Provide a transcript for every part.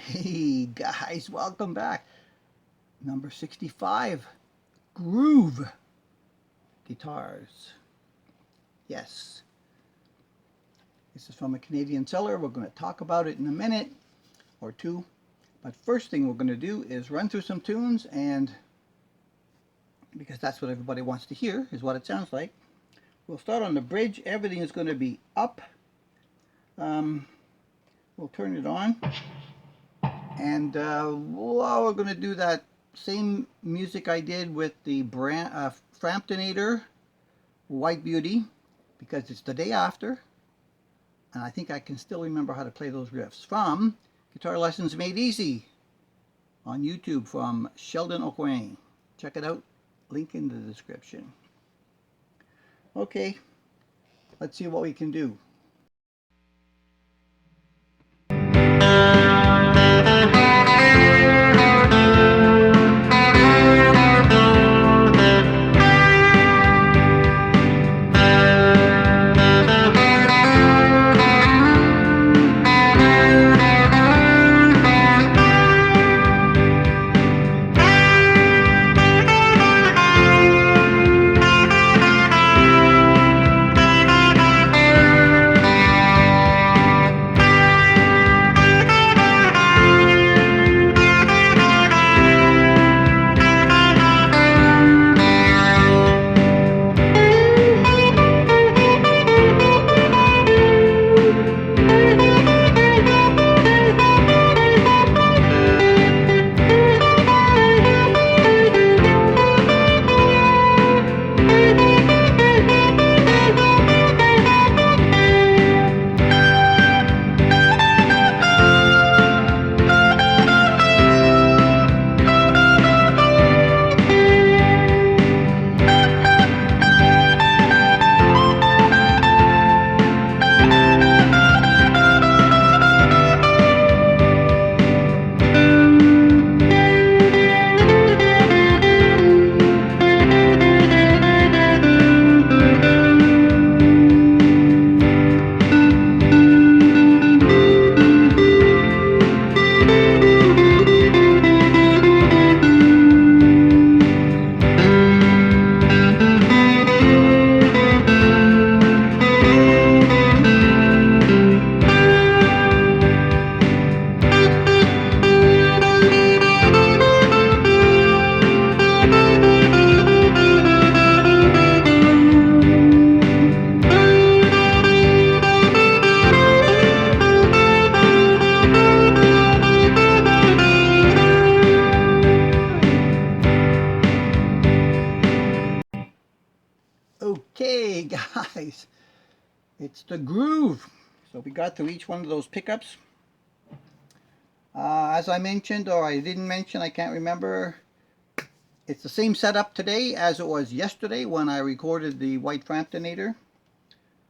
Hey guys, welcome back. Number 65, Groove Guitars. Yes, this is from a Canadian seller. We're going to talk about it in a minute or two. But first thing we're going to do is run through some tunes, and because that's what everybody wants to hear, is what it sounds like. We'll start on the bridge. Everything is going to be up. We'll turn it on. And we're going to do that same music I did with the Framptonator White Beauty, because it's the day after, and I think I can still remember how to play those riffs from Guitar Lessons Made Easy on YouTube from Sheldon O'Quane. Check it out, link in the description. Okay, let's see what we can do. Okay, guys, it's the groove. So we got through each one of those pickups. As I mentioned, or I didn't mention, I can't remember, it's the same setup today as it was yesterday when I recorded the White Framptonator.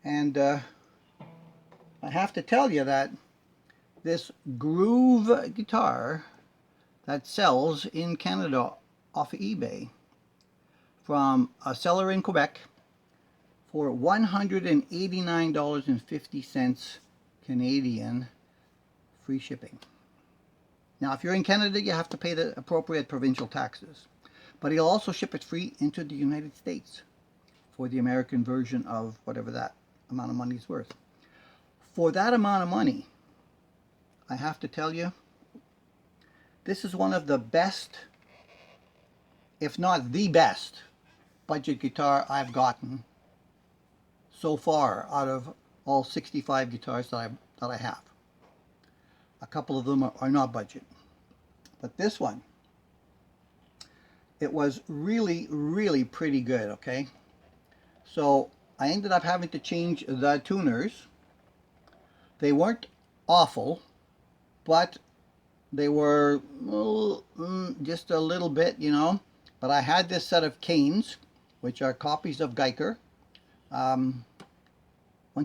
And I have to tell you that this groove guitar that sells in Canada off of eBay from a seller in Quebec for $189.50 Canadian, free shipping. Now, if you're in Canada, you have to pay the appropriate provincial taxes, but he'll also ship it free into the United States for the American version of whatever that amount of money is worth. For that amount of money, I have to tell you, this is one of the best, if not the best, budget guitar I've gotten so far out of all 65 guitars that I have. A couple of them are not budget, but this one, it was really, really pretty good. Okay, so I ended up having to change the tuners. They weren't awful, but they were just a little bit, you know. But I had this set of canes, which are copies of Geiger, 1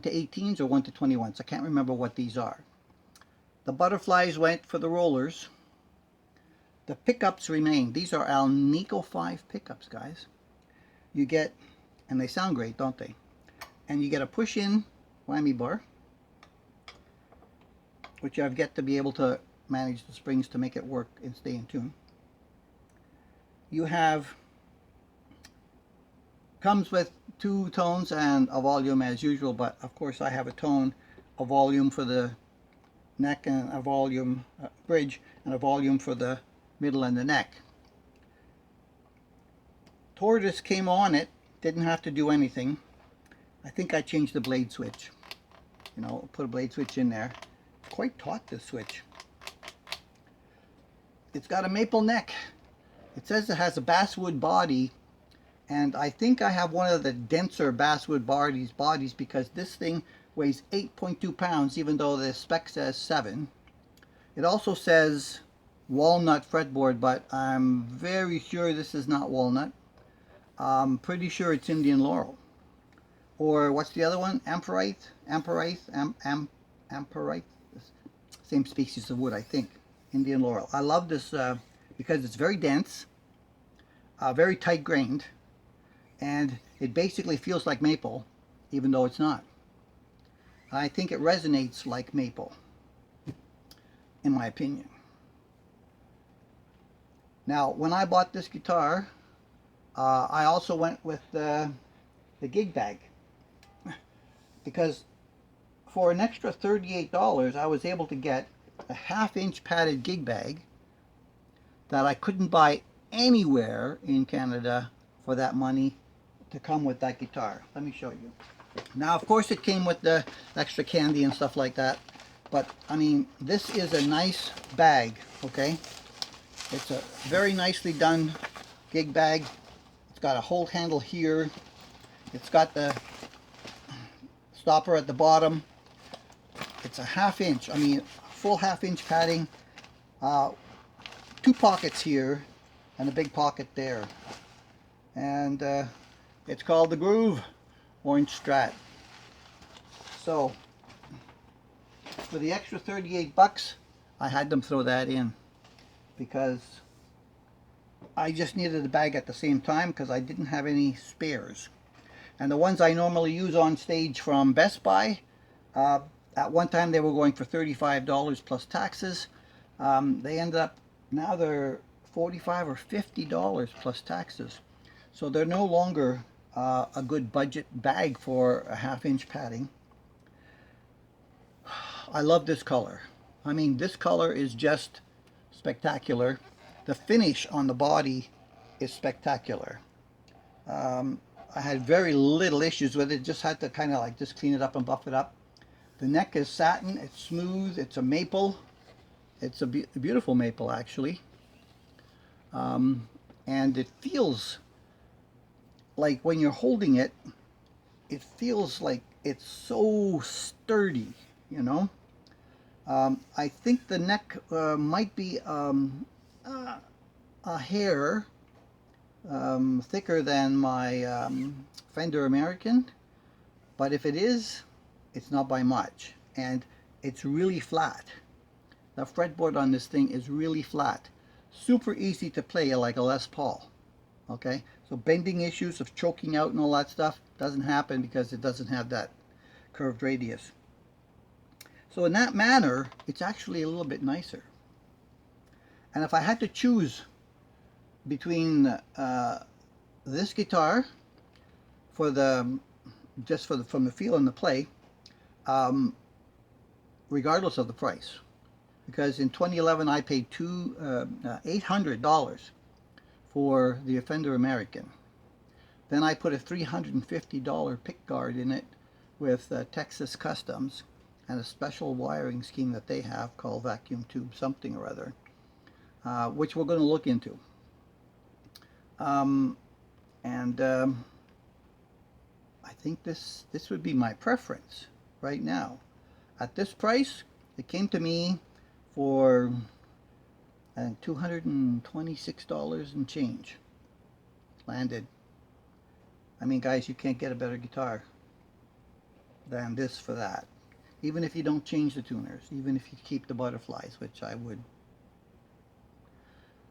to 18s or 1 to 21s. I can't remember what these are. The butterflies went for the rollers. The pickups remain. These are Alnico 5 pickups, guys. You get, and they sound great, don't they? And you get a push-in whammy bar, which I've yet to be able to manage the springs to make it work and stay in tune. You have, comes with 2 tones and a volume as usual, but of course I have a tone, a volume for the neck and a volume bridge, and a volume for the middle and the neck. Tortoise came on it, didn't have to do anything. I think I changed the blade switch. You know, put a blade switch in there. Quite taut, this switch. It's got a maple neck. It says it has a basswood body, and I think I have one of the denser basswood bodies because this thing weighs 8.2 pounds even though the spec says 7. It also says walnut fretboard, but I'm very sure this is not walnut. I'm pretty sure it's Indian laurel. Or what's the other one? Amperite? Amperite? Same species of wood, I think. Indian laurel. I love this because it's very dense, very tight grained, and it basically feels like maple, even though it's not. I think it resonates like maple, in my opinion. Now, when I bought this guitar, I also went with the gig bag, because for an extra $38 I was able to get a 1/2-inch padded gig bag that I couldn't buy anywhere in Canada for that money to come with that guitar. Let me show you. Now, of course, it came with the extra candy and stuff like that, but I mean, this is a nice bag, okay? It's a very nicely done gig bag. It's got a hold handle here. It's got the stopper at the bottom. It's a 1/2-inch, I mean, full 1/2-inch padding. 2 pockets here and a big pocket there. And it's called the Groove Orange Strat. So for the extra 38 bucks, I had them throw that in because I just needed a bag at the same time because I didn't have any spares. And the ones I normally use on stage from Best Buy, at one time they were going for $35 plus taxes. They ended up, now they're $45 or $50 plus taxes. So they're no longer a good budget bag for a 1/2-inch padding. I love this color. I mean, this color is just spectacular. The finish on the body is spectacular. I had very little issues with it. Just had to kind of like just clean it up and buff it up. The neck is satin. It's smooth. It's a maple. It's a beautiful maple, actually. And it feels like when you're holding it, it feels like it's so sturdy, you know. I think the neck might be a hair thicker than my Fender American, but if it is, it's not by much, and it's really flat. The fretboard on this thing is really flat, super easy to play like a Les Paul. Okay, so bending issues of choking out and all that stuff doesn't happen because it doesn't have that curved radius. So in that manner, it's actually a little bit nicer. And if I had to choose between this guitar for the from the feel and the play, regardless of the price, because in 2011 I paid $800 for the Fender American. Then I put a $350 pick guard in it with Texas Customs and a special wiring scheme that they have called vacuum tube something or other, which we're going to look into. I think this would be my preference right now. At this price, it came to me for $226 and change. Landed. I mean, guys, you can't get a better guitar than this for that. Even if you don't change the tuners, even if you keep the butterflies, which I would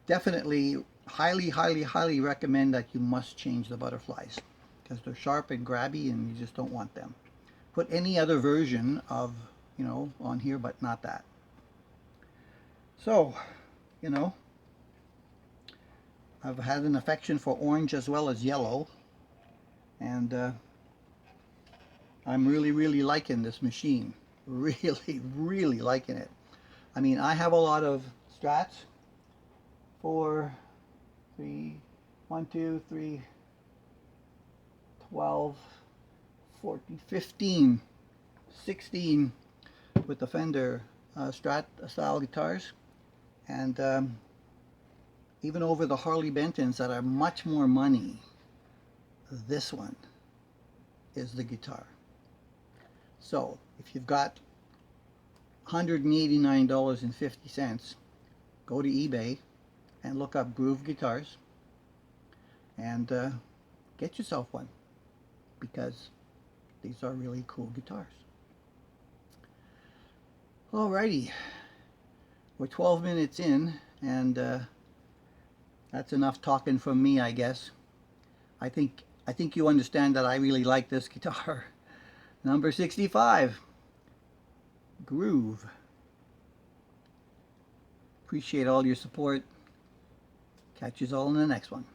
definitely highly recommend that you must change the butterflies because they're sharp and grabby and you just don't want them. Put any other version of, you know, on here, but not that. So, you know, I've had an affection for orange as well as yellow, and I'm really liking this machine. Really liking it. I mean, I have a lot of Strats. 4, 3, 1, 2, 3, 12, 14, 15, 16 with the Fender Strat style guitars, and even over the Harley Bentons that are much more money, this one is the guitar. So if you've got $189.50, go to eBay and look up Groove Guitars and get yourself one, because these are really cool guitars. Alrighty, we're 12 minutes in, and that's enough talking from me, I guess. I think you understand that I really like this guitar. Number 65, Groove. Appreciate all your support. Catch you all in the next one.